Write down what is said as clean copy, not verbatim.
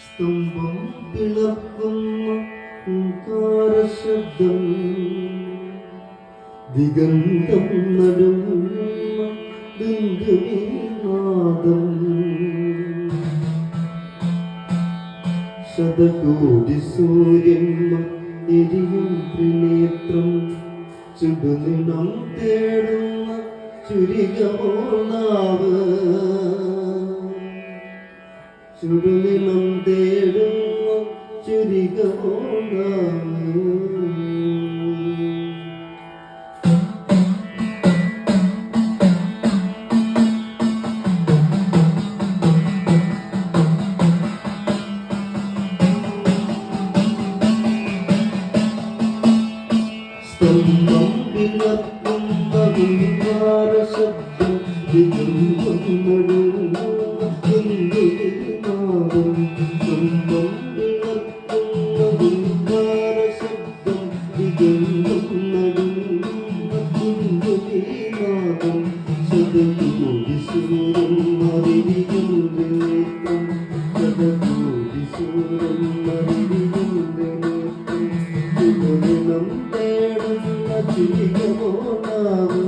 സ്തംഭം പിളർക്കുന്ന ശബ്ദം ദിഗന്ധം നടുങ്ങുന്ന നാദം ശതകോടി സൂര്യന്മാർ എരിയും ത്രിനേത്രം ചുടുനിണം തേടുന്ന ചുരികമോണാവ് ചുടുനിണം തേടുന്ന ചുരികമോണാവ് സ്തംഭം വിളക്കുന്ന ശബ്ദം ദിഗന്ധം നാദം സ്തംഭം വിളക്കുന്ന ശബ്ദം ദിഗന്ധം നാദം ശതകോടി സൂര്യൻ മറിയും നേത്രം ശതകോടി സൂര്യൻ മറിയും നേത്രം ചുടുനിണം തേടുന്ന ചുരികമോണാവ്